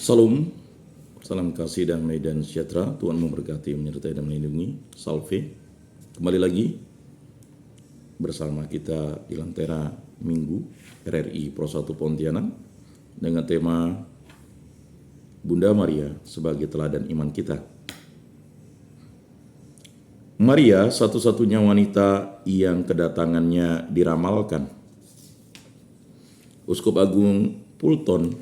Salam, salam kasih dan damai sejahtera. Tuhan memberkati, menyertai dan melindungi. Salve. Kembali lagi bersama kita di Lentera Minggu RRI Pro 1 Pontianak dengan tema Bunda Maria sebagai teladan iman kita. Maria satu-satunya wanita yang kedatangannya diramalkan. Uskup Agung Fulton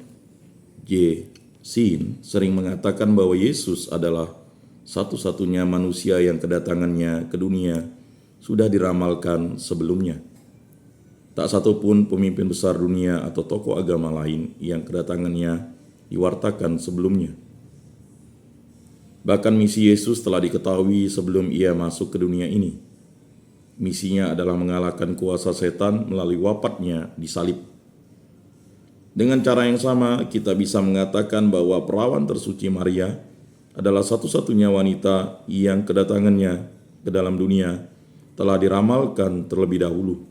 J. Sin sering mengatakan bahwa Yesus adalah satu-satunya manusia yang kedatangannya ke dunia sudah diramalkan sebelumnya. Tak satupun pemimpin besar dunia atau tokoh agama lain yang kedatangannya diwartakan sebelumnya. Bahkan misi Yesus telah diketahui sebelum ia masuk ke dunia ini. Misinya adalah mengalahkan kuasa setan melalui wafatnya di salib. Dengan cara yang sama, kita bisa mengatakan bahwa perawan tersuci Maria adalah satu-satunya wanita yang kedatangannya ke dalam dunia telah diramalkan terlebih dahulu.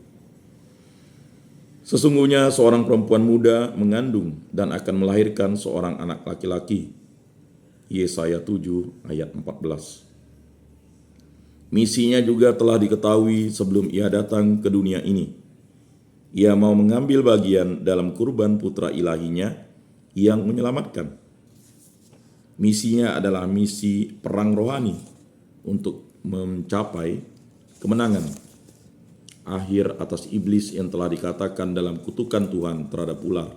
Sesungguhnya seorang perempuan muda mengandung dan akan melahirkan seorang anak laki-laki. Yesaya 7 ayat 14. Misinya juga telah diketahui sebelum ia datang ke dunia ini. Ia mau mengambil bagian dalam kurban putra ilahinya yang menyelamatkan. Misinya adalah misi perang rohani untuk mencapai kemenangan akhir atas iblis yang telah dikatakan dalam kutukan Tuhan terhadap ular.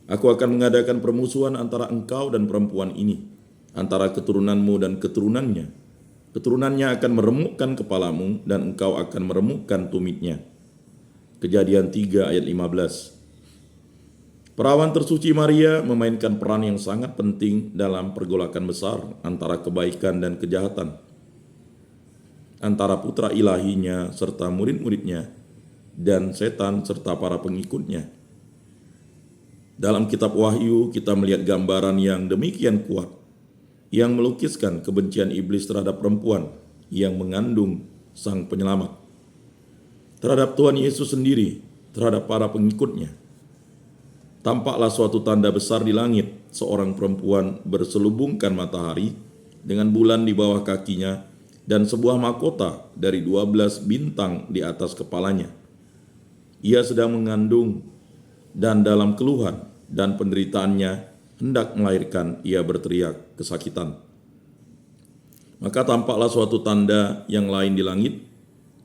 Aku akan mengadakan permusuhan antara engkau dan perempuan ini, antara keturunanmu dan keturunannya. Keturunannya akan meremukkan kepalamu dan engkau akan meremukkan tumitnya. Kejadian 3 ayat 15. Perawan tersuci Maria memainkan peran yang sangat penting dalam pergolakan besar antara kebaikan dan kejahatan, antara putra ilahinya serta murid-muridnya dan setan serta para pengikutnya. Dalam kitab Wahyu kita melihat gambaran yang demikian kuat yang melukiskan kebencian iblis terhadap perempuan yang mengandung sang penyelamat, terhadap Tuhan Yesus sendiri, terhadap para pengikutnya. Tampaklah suatu tanda besar di langit, seorang perempuan berselubungkan matahari dengan bulan di bawah kakinya dan sebuah mahkota dari 12 bintang di atas kepalanya. Ia sedang mengandung dan dalam keluhan dan penderitaannya hendak melahirkan, ia berteriak kesakitan. Maka tampaklah suatu tanda yang lain di langit,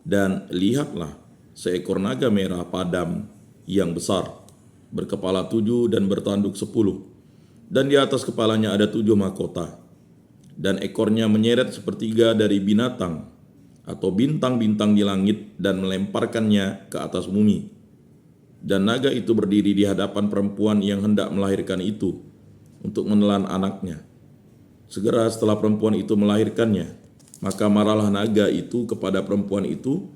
dan lihatlah seekor naga merah padam yang besar, berkepala 7 dan bertanduk 10, dan di atas kepalanya ada 7 mahkota, dan ekornya menyeret sepertiga dari binatang atau bintang-bintang di langit dan melemparkannya ke atas bumi. Dan naga itu berdiri di hadapan perempuan yang hendak melahirkan itu untuk menelan anaknya. Segera setelah perempuan itu melahirkannya, maka marahlah naga itu kepada perempuan itu,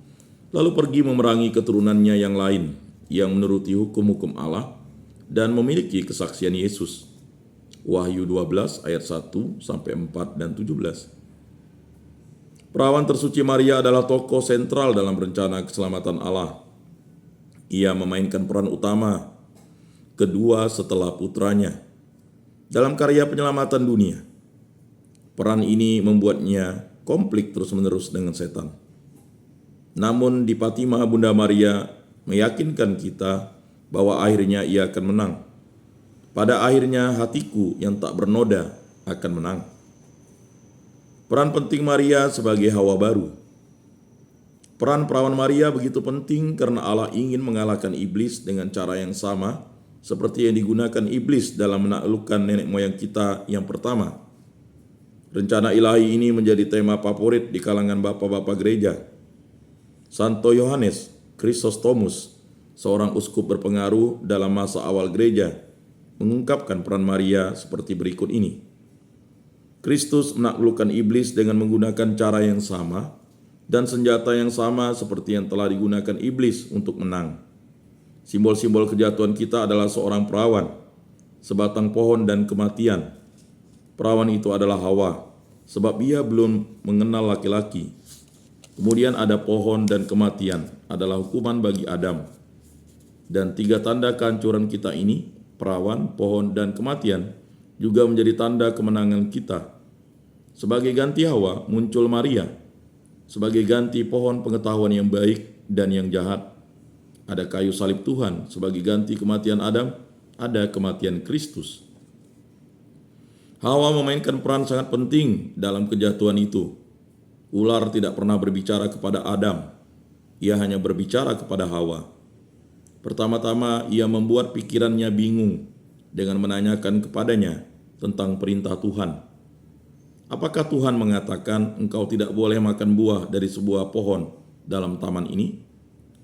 lalu pergi memerangi keturunannya yang lain yang menuruti hukum-hukum Allah dan memiliki kesaksian Yesus. Wahyu 12 ayat 1 sampai 4 dan 17. Perawan tersuci Maria adalah tokoh sentral dalam rencana keselamatan Allah. Ia memainkan peran utama kedua setelah putranya dalam karya penyelamatan dunia. Peran ini membuatnya konflik terus-menerus dengan setan. Namun di Fatimah, Bunda Maria meyakinkan kita bahwa akhirnya ia akan menang. Pada akhirnya hatiku yang tak bernoda akan menang. Peran penting Maria sebagai Hawa baru. Peran perawan Maria begitu penting karena Allah ingin mengalahkan iblis dengan cara yang sama seperti yang digunakan iblis dalam menaklukkan nenek moyang kita yang pertama. Rencana ilahi ini menjadi tema favorit di kalangan bapak-bapak gereja. Santo Yohanes Chrysostomus, seorang uskup berpengaruh dalam masa awal gereja, mengungkapkan peran Maria seperti berikut ini. Kristus menaklukkan iblis dengan menggunakan cara yang sama dan senjata yang sama seperti yang telah digunakan iblis untuk menang. Simbol-simbol kejatuhan kita adalah seorang perawan, sebatang pohon dan kematian. Perawan itu adalah Hawa, sebab ia belum mengenal laki-laki. Kemudian ada pohon dan kematian adalah hukuman bagi Adam. Dan 3 tanda kehancuran kita ini, perawan, pohon, dan kematian, juga menjadi tanda kemenangan kita. Sebagai ganti Hawa muncul Maria, sebagai ganti pohon pengetahuan yang baik dan yang jahat. Ada kayu salib Tuhan, sebagai ganti kematian Adam, ada kematian Kristus. Hawa memainkan peran sangat penting dalam kejatuhan itu. Ular tidak pernah berbicara kepada Adam, ia hanya berbicara kepada Hawa. Pertama-tama ia membuat pikirannya bingung dengan menanyakan kepadanya tentang perintah Tuhan. Apakah Tuhan mengatakan engkau tidak boleh makan buah dari sebuah pohon dalam taman ini?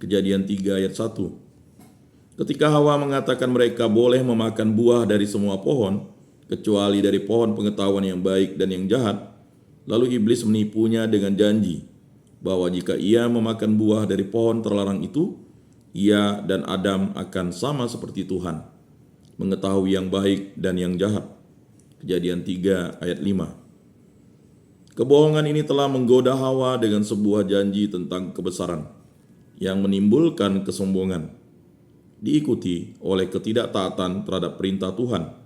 Kejadian 3 ayat 1. Ketika Hawa mengatakan mereka boleh memakan buah dari semua pohon, kecuali dari pohon pengetahuan yang baik dan yang jahat, lalu iblis menipunya dengan janji bahwa jika ia memakan buah dari pohon terlarang itu, ia dan Adam akan sama seperti Tuhan, mengetahui yang baik dan yang jahat. Kejadian 3 ayat 5. Kebohongan ini telah menggoda Hawa dengan sebuah janji tentang kebesaran yang menimbulkan kesombongan, diikuti oleh ketidaktaatan terhadap perintah Tuhan.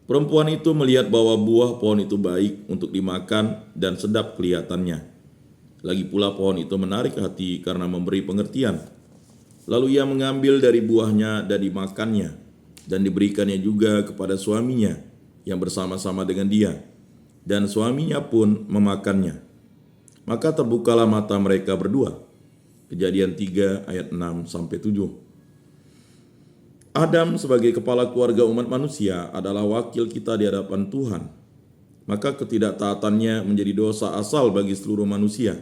Perempuan itu melihat bahwa buah pohon itu baik untuk dimakan dan sedap kelihatannya. Lagi pula pohon itu menarik hati karena memberi pengertian. Lalu ia mengambil dari buahnya dan dimakannya, dan diberikannya juga kepada suaminya yang bersama-sama dengan dia, dan suaminya pun memakannya. Maka terbukalah mata mereka berdua. Kejadian 3 ayat 6-7. Adam sebagai kepala keluarga umat manusia adalah wakil kita di hadapan Tuhan. Maka ketidaktaatannya menjadi dosa asal bagi seluruh manusia.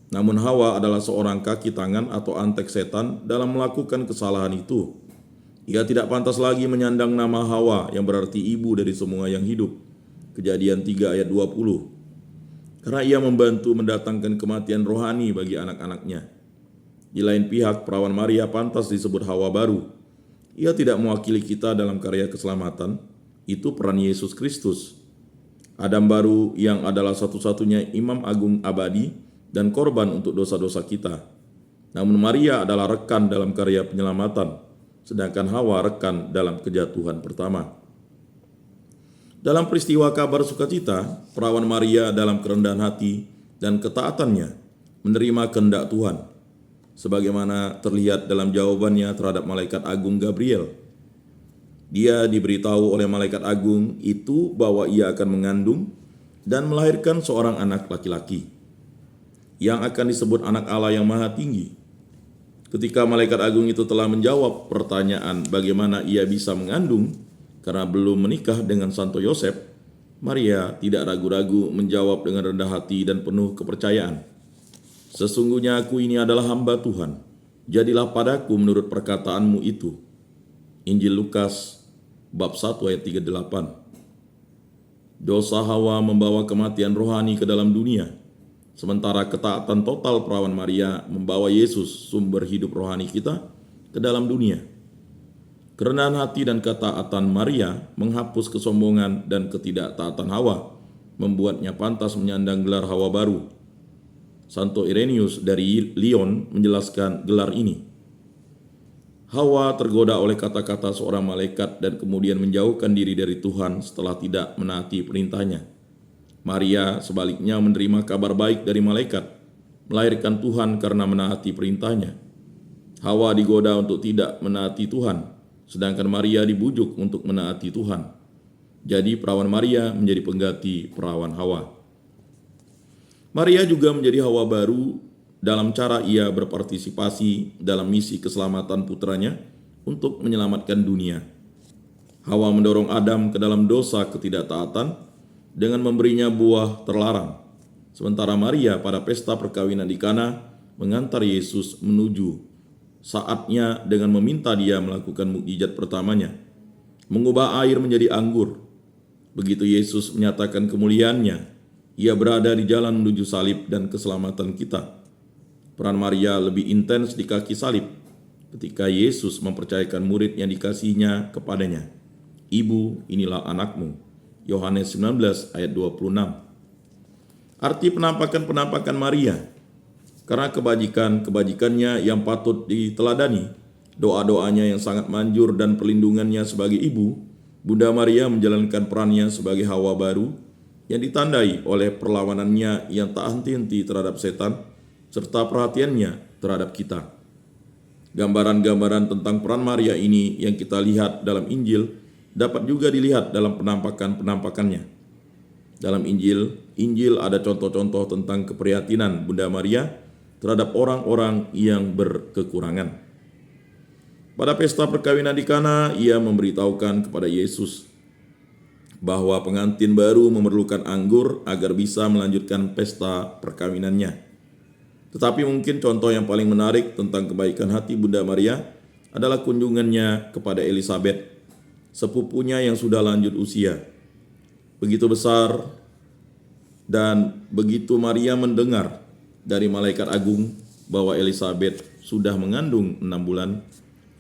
Namun Hawa adalah seorang kaki tangan atau antek setan dalam melakukan kesalahan itu. Ia tidak pantas lagi menyandang nama Hawa yang berarti ibu dari semua yang hidup. Kejadian 3 ayat 20. Karena ia membantu mendatangkan kematian rohani bagi anak-anaknya. Di lain pihak, perawan Maria pantas disebut Hawa baru. Ia tidak mewakili kita dalam karya keselamatan, itu peran Yesus Kristus. Adam baru yang adalah satu-satunya imam agung abadi dan korban untuk dosa-dosa kita. Namun Maria adalah rekan dalam karya penyelamatan, sedangkan Hawa rekan dalam kejatuhan pertama. Dalam peristiwa kabar sukacita, perawan Maria dalam kerendahan hati dan ketaatannya menerima kehendak Tuhan, sebagaimana terlihat dalam jawabannya terhadap malaikat agung Gabriel. Dia diberitahu oleh malaikat agung itu bahwa ia akan mengandung dan melahirkan seorang anak laki-laki yang akan disebut anak Allah yang Maha Tinggi. Ketika malaikat agung itu telah menjawab pertanyaan bagaimana ia bisa mengandung karena belum menikah dengan Santo Yosef, Maria tidak ragu-ragu menjawab dengan rendah hati dan penuh kepercayaan. Sesungguhnya aku ini adalah hamba Tuhan, jadilah padaku menurut perkataanmu itu. Injil Lukas bab 1 ayat 38. Dosa Hawa membawa kematian rohani ke dalam dunia, sementara ketaatan total perawan Maria membawa Yesus, sumber hidup rohani kita, ke dalam dunia. Kerendahan hati dan ketaatan Maria menghapus kesombongan dan ketidaktaatan Hawa, membuatnya pantas menyandang gelar Hawa baru. Santo Irenaeus dari Lyon menjelaskan gelar ini. Hawa tergoda oleh kata-kata seorang malaikat dan kemudian menjauhkan diri dari Tuhan setelah tidak menaati perintahnya. Maria sebaliknya menerima kabar baik dari malaikat, melahirkan Tuhan karena menaati perintahnya. Hawa digoda untuk tidak menaati Tuhan, sedangkan Maria dibujuk untuk menaati Tuhan. Jadi perawan Maria menjadi pengganti perawan Hawa. Maria juga menjadi Hawa baru dalam cara ia berpartisipasi dalam misi keselamatan putranya untuk menyelamatkan dunia. Hawa mendorong Adam ke dalam dosa ketidaktaatan dengan memberinya buah terlarang. Sementara Maria pada pesta perkawinan di Kana mengantar Yesus menuju saatnya dengan meminta dia melakukan mukjizat pertamanya, mengubah air menjadi anggur. Begitu Yesus menyatakan kemuliaannya, ia berada di jalan menuju salib dan keselamatan kita. Peran Maria lebih intens di kaki salib ketika Yesus mempercayakan murid yang dikasihinya kepadanya. Ibu, inilah anakmu. Yohanes 19 ayat 26. Arti penampakan-penampakan Maria, karena kebajikannya yang patut diteladani, doa-doanya yang sangat manjur dan perlindungannya sebagai ibu, Bunda Maria menjalankan perannya sebagai Hawa baru yang ditandai oleh perlawanannya yang tak henti-henti terhadap setan serta perhatiannya terhadap kita. Gambaran-gambaran tentang peran Maria ini yang kita lihat dalam Injil dapat juga dilihat dalam penampakan-penampakannya. Dalam Injil ada contoh-contoh tentang keprihatinan Bunda Maria terhadap orang-orang yang berkekurangan. Pada pesta perkawinan di Kana, ia memberitahukan kepada Yesus bahwa pengantin baru memerlukan anggur agar bisa melanjutkan pesta perkawinannya. Tetapi mungkin contoh yang paling menarik tentang kebaikan hati Bunda Maria adalah kunjungannya kepada Elisabet, sepupunya yang sudah lanjut usia. Begitu besar dan begitu Maria mendengar dari malaikat agung bahwa Elisabet sudah mengandung 6 bulan,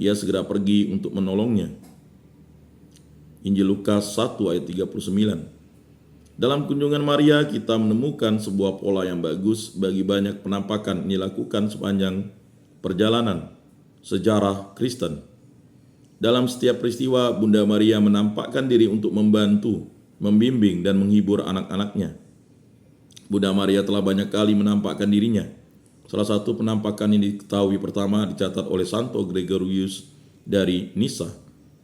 ia segera pergi untuk menolongnya. Injil Lukas 1 ayat 39. Dalam kunjungan Maria kita menemukan sebuah pola yang bagus bagi banyak penampakan yang dilakukan sepanjang perjalanan sejarah Kristen. Dalam setiap peristiwa, Bunda Maria menampakkan diri untuk membantu, membimbing, dan menghibur anak-anaknya. Bunda Maria telah banyak kali menampakkan dirinya. Salah satu penampakan yang diketahui pertama dicatat oleh Santo Gregorius dari Nisa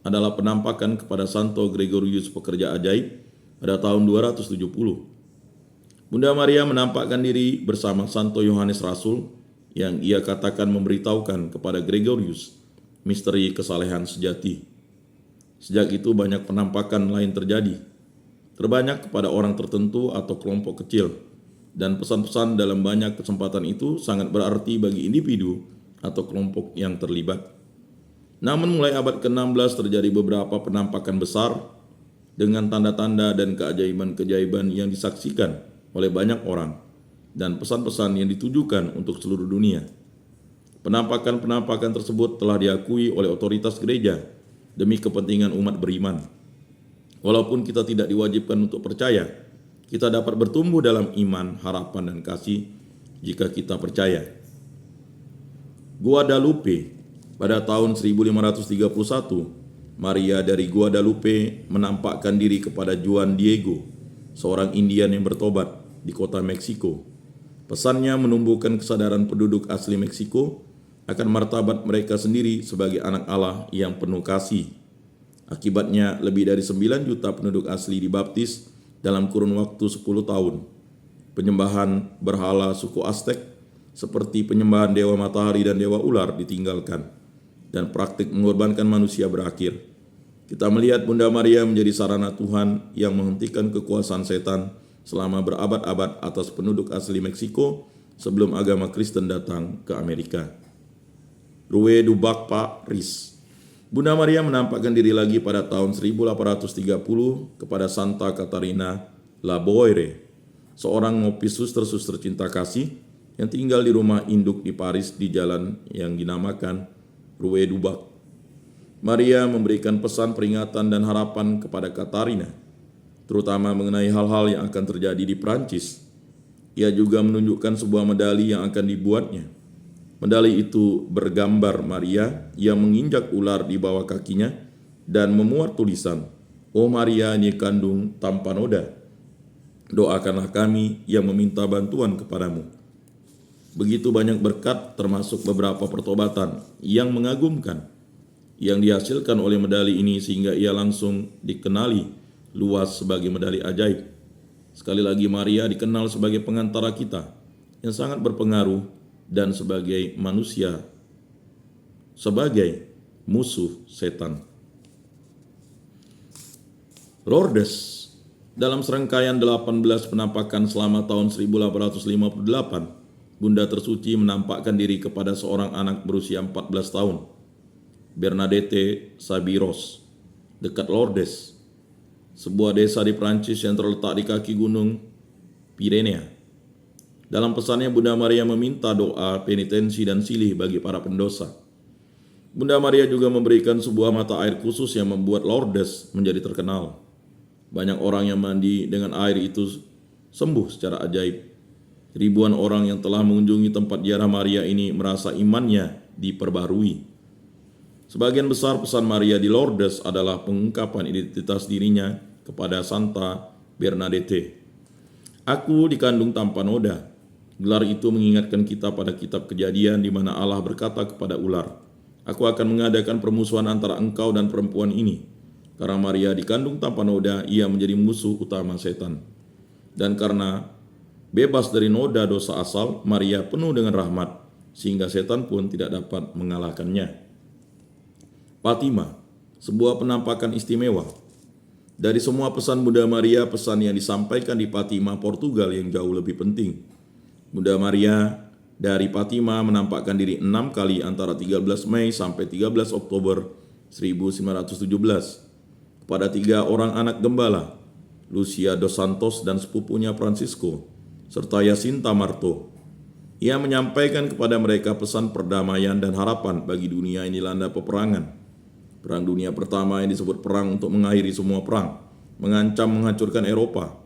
adalah penampakan kepada Santo Gregorius pekerja ajaib pada tahun 270. Bunda Maria menampakkan diri bersama Santo Yohanes Rasul yang ia katakan memberitahukan kepada Gregorius misteri kesalehan sejati. Sejak itu banyak penampakan lain terjadi, terbanyak kepada orang tertentu atau kelompok kecil. Dan pesan-pesan dalam banyak kesempatan itu sangat berarti bagi individu atau kelompok yang terlibat. Namun mulai abad ke-16 terjadi beberapa penampakan besar dengan tanda-tanda dan keajaiban-keajaiban yang disaksikan oleh banyak orang dan pesan-pesan yang ditujukan untuk seluruh dunia. Penampakan-penampakan tersebut telah diakui oleh otoritas gereja demi kepentingan umat beriman. Walaupun kita tidak diwajibkan untuk percaya, kita dapat bertumbuh dalam iman, harapan, dan kasih jika kita percaya. Guadalupe, pada tahun 1531, Maria dari Guadalupe menampakkan diri kepada Juan Diego, seorang Indian yang bertobat di kota Meksiko. Pesannya menumbuhkan kesadaran penduduk asli Meksiko akan martabat mereka sendiri sebagai anak Allah yang penuh kasih. Akibatnya, lebih dari 9 juta penduduk asli dibaptis dalam kurun waktu 10 tahun. Penyembahan berhala suku Aztek seperti penyembahan dewa matahari dan dewa ular ditinggalkan, dan praktik mengorbankan manusia berakhir. Kita melihat Bunda Maria menjadi sarana Tuhan yang menghentikan kekuasaan setan selama berabad-abad atas penduduk asli Meksiko sebelum agama Kristen datang ke Amerika. Rue du Bac Paris. Bunda Maria menampakkan diri lagi pada tahun 1830 kepada Santa Catarina Laboire, seorang ngopi suster-suster cinta kasih yang tinggal di rumah induk di Paris di jalan yang dinamakan Rue du Bac. Maria memberikan pesan peringatan dan harapan kepada Katarina, terutama mengenai hal-hal yang akan terjadi di Prancis. Ia juga menunjukkan sebuah medali yang akan dibuatnya. Medali itu bergambar Maria yang menginjak ular di bawah kakinya dan memuat tulisan, "O Maria yang kandung tanpa noda, doakanlah kami yang meminta bantuan kepadamu." Begitu banyak berkat termasuk beberapa pertobatan yang mengagumkan yang dihasilkan oleh medali ini sehingga ia langsung dikenali luas sebagai medali ajaib. Sekali lagi Maria dikenal sebagai pengantara kita yang sangat berpengaruh dan sebagai manusia, sebagai musuh setan. Lourdes, dalam serangkaian 18 penampakan selama tahun 1858, Bunda Tersuci menampakkan diri kepada seorang anak berusia 14 tahun, Bernadette Sabiros, dekat Lourdes, sebuah desa di Prancis yang terletak di kaki gunung Pirenea. Dalam pesannya, Bunda Maria meminta doa, penitensi, dan silih bagi para pendosa. Bunda Maria juga memberikan sebuah mata air khusus yang membuat Lourdes menjadi terkenal. Banyak orang yang mandi dengan air itu sembuh secara ajaib. Ribuan orang yang telah mengunjungi tempat ziarah Maria ini merasa imannya diperbarui. Sebagian besar pesan Maria di Lourdes adalah pengungkapan identitas dirinya kepada Santa Bernadette. Aku dikandung tanpa noda. Gelar itu mengingatkan kita pada kitab Kejadian di mana Allah berkata kepada ular, "Aku akan mengadakan permusuhan antara engkau dan perempuan ini." Karena Maria dikandung tanpa noda, ia menjadi musuh utama setan. Dan karena bebas dari noda dosa asal, Maria penuh dengan rahmat, sehingga setan pun tidak dapat mengalahkannya. Fatima, sebuah penampakan istimewa. Dari semua pesan Bunda Maria, pesan yang disampaikan di Fatima, Portugal yang jauh lebih penting. Bunda Maria dari Fatima menampakkan diri 6 kali antara 13 Mei sampai 13 Oktober 1917 kepada 3 orang anak gembala, Lucia dos Santos dan sepupunya Francisco, serta Jacinta Marto. Ia menyampaikan kepada mereka pesan perdamaian dan harapan bagi dunia yang dilanda peperangan. Perang Dunia Pertama yang disebut perang untuk mengakhiri semua perang, mengancam menghancurkan Eropa.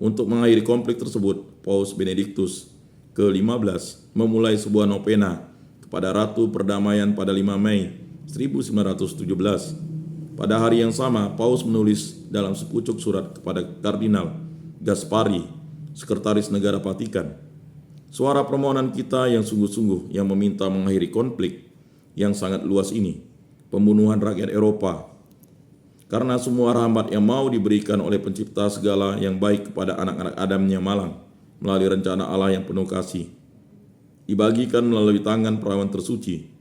Untuk mengakhiri konflik tersebut, Paus Benediktus ke-15 memulai sebuah novena kepada Ratu Perdamaian pada 5 Mei 1917. Pada hari yang sama, Paus menulis dalam sepucuk surat kepada Kardinal Gaspari, Sekretaris Negara Vatikan, suara permohonan kita yang sungguh-sungguh yang meminta mengakhiri konflik yang sangat luas ini, pembunuhan rakyat Eropa, karena semua rahmat yang mau diberikan oleh pencipta segala yang baik kepada anak-anak Adamnya malang, melalui rencana Allah yang penuh kasih, dibagikan melalui tangan perawan tersuci.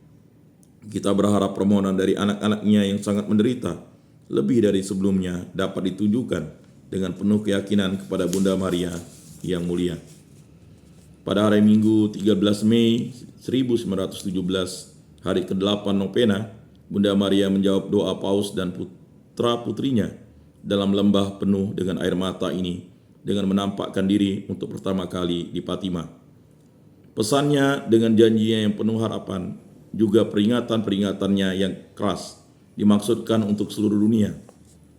Kita berharap permohonan dari anak-anaknya yang sangat menderita, lebih dari sebelumnya, dapat ditujukan dengan penuh keyakinan kepada Bunda Maria yang mulia. Pada hari Minggu 13 Mei 1917, hari ke-8 novena, Bunda Maria menjawab doa Paus dan putra-putrinya dalam lembah penuh dengan air mata ini dengan menampakkan diri untuk pertama kali di Fatima. Pesannya dengan janjinya yang penuh harapan, juga peringatan-peringatannya yang keras, dimaksudkan untuk seluruh dunia.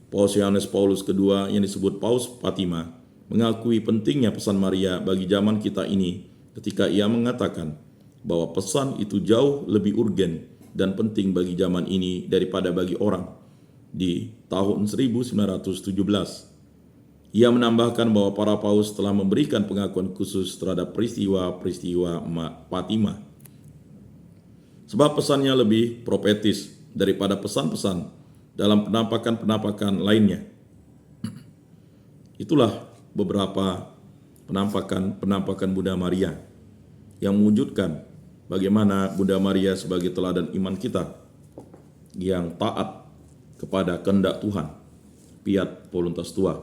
Paus Yohanes Paulus II yang disebut Paus Fatima mengakui pentingnya pesan Maria bagi zaman kita ini ketika ia mengatakan bahwa pesan itu jauh lebih urgen dan penting bagi zaman ini daripada bagi orang di tahun 1917. Ia menambahkan bahwa para paus telah memberikan pengakuan khusus terhadap peristiwa-peristiwa Fatima. Sebab pesannya lebih profetis daripada pesan-pesan dalam penampakan-penampakan lainnya. Itulah beberapa penampakan Bunda Maria yang mewujudkan bagaimana Bunda Maria sebagai teladan iman kita yang taat kepada kehendak Tuhan, Fiat Voluntas Tua.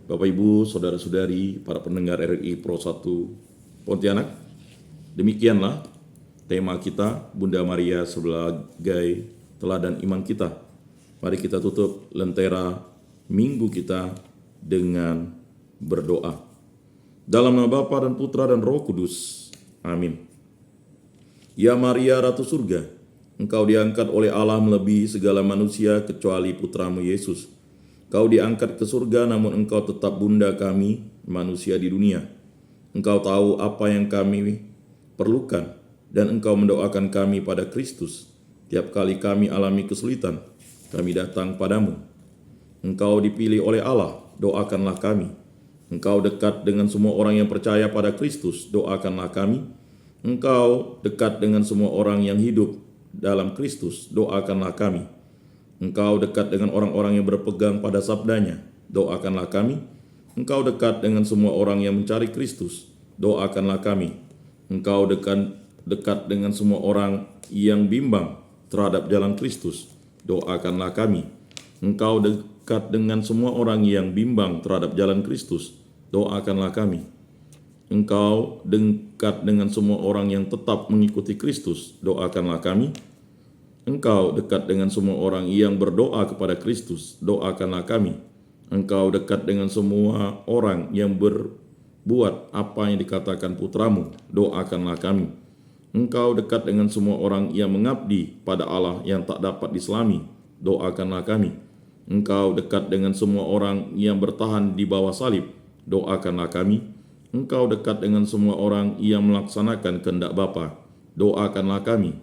Bapak Ibu, saudara-saudari, para pendengar RRI Pro 1 Pontianak, demikianlah tema kita, Bunda Maria sebagai teladan iman kita. Mari kita tutup lentera minggu kita dengan berdoa. Dalam nama Bapa dan Putra dan Roh Kudus. Amin. Ya Maria, Ratu Surga, Engkau diangkat oleh Allah melebihi segala manusia kecuali Putramu Yesus. Engkau diangkat ke surga, namun Engkau tetap Bunda kami, manusia di dunia. Engkau tahu apa yang kami perlukan, dan Engkau mendoakan kami pada Kristus. Tiap kali kami alami kesulitan, kami datang padamu. Engkau dipilih oleh Allah, doakanlah kami. Engkau dekat dengan semua orang yang percaya pada Kristus, doakanlah kami. Engkau dekat dengan semua orang yang hidup dalam Kristus, doakanlah kami. Engkau dekat dengan orang-orang yang berpegang pada sabdanya, doakanlah kami. Engkau dekat dengan semua orang yang mencari Kristus, doakanlah kami. Engkau dekat dengan semua orang yang bimbang terhadap jalan Kristus, doakanlah kami. Engkau dekat dengan semua orang yang bimbang terhadap jalan Kristus, doakanlah kami. Engkau dekat dengan semua orang yang tetap mengikuti Kristus, doakanlah kami. Engkau dekat dengan semua orang yang berdoa kepada Kristus, doakanlah kami. Engkau dekat dengan semua orang yang berbuat apa yang dikatakan Putramu, doakanlah kami. Engkau dekat dengan semua orang yang mengabdi pada Allah yang tak dapat diselami, doakanlah kami. Engkau dekat dengan semua orang yang bertahan di bawah salib, doakanlah kami. Engkau dekat dengan semua orang yang melaksanakan kehendak Bapa, doakanlah kami.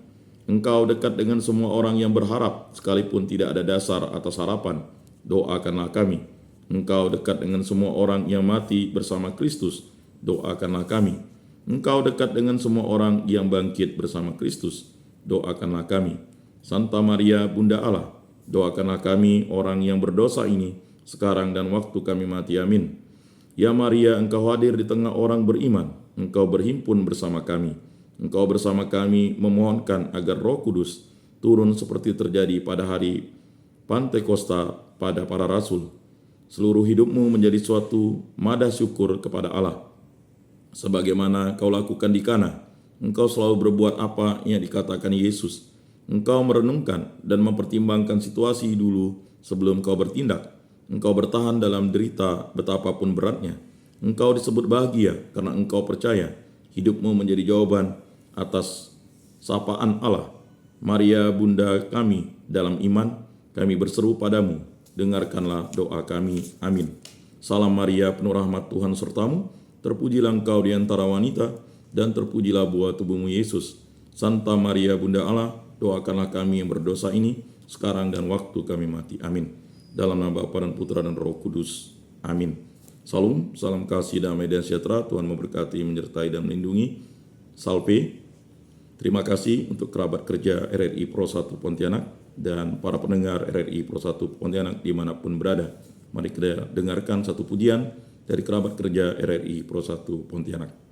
Engkau dekat dengan semua orang yang berharap, sekalipun tidak ada dasar atas harapan. Doakanlah kami. Engkau dekat dengan semua orang yang mati bersama Kristus. Doakanlah kami. Engkau dekat dengan semua orang yang bangkit bersama Kristus. Doakanlah kami. Santa Maria, Bunda Allah, doakanlah kami orang yang berdosa ini, sekarang dan waktu kami mati. Amin. Ya Maria, Engkau hadir di tengah orang beriman. Engkau berhimpun bersama kami. Engkau bersama kami memohonkan agar Roh Kudus turun seperti terjadi pada hari Pantekosta pada para rasul. Seluruh hidupmu menjadi suatu madah syukur kepada Allah. Sebagaimana kau lakukan di Kana, engkau selalu berbuat apa yang dikatakan Yesus. Engkau merenungkan dan mempertimbangkan situasi dulu sebelum kau bertindak. Engkau bertahan dalam derita betapapun beratnya. Engkau disebut bahagia karena engkau percaya. Hidupmu menjadi jawaban atas sapaan Allah. Maria, Bunda kami dalam iman, kami berseru padamu. Dengarkanlah doa kami. Amin. Salam Maria, penuh rahmat Tuhan sertamu. Terpujilah engkau di antara wanita, dan terpujilah buah tubuhmu Yesus. Santa Maria, Bunda Allah, doakanlah kami yang berdosa ini, sekarang dan waktu kami mati. Amin. Dalam nama Bapa dan Putra dan Roh Kudus. Amin. Salam, salam kasih, damai dan sejahtera. Tuhan memberkati, menyertai dan melindungi. Salve. Terima kasih untuk kerabat kerja RRI Pro 1 Pontianak dan para pendengar RRI Pro 1 Pontianak dimanapun berada. Mari kita dengarkan satu pujian dari kerabat kerja RRI Pro 1 Pontianak.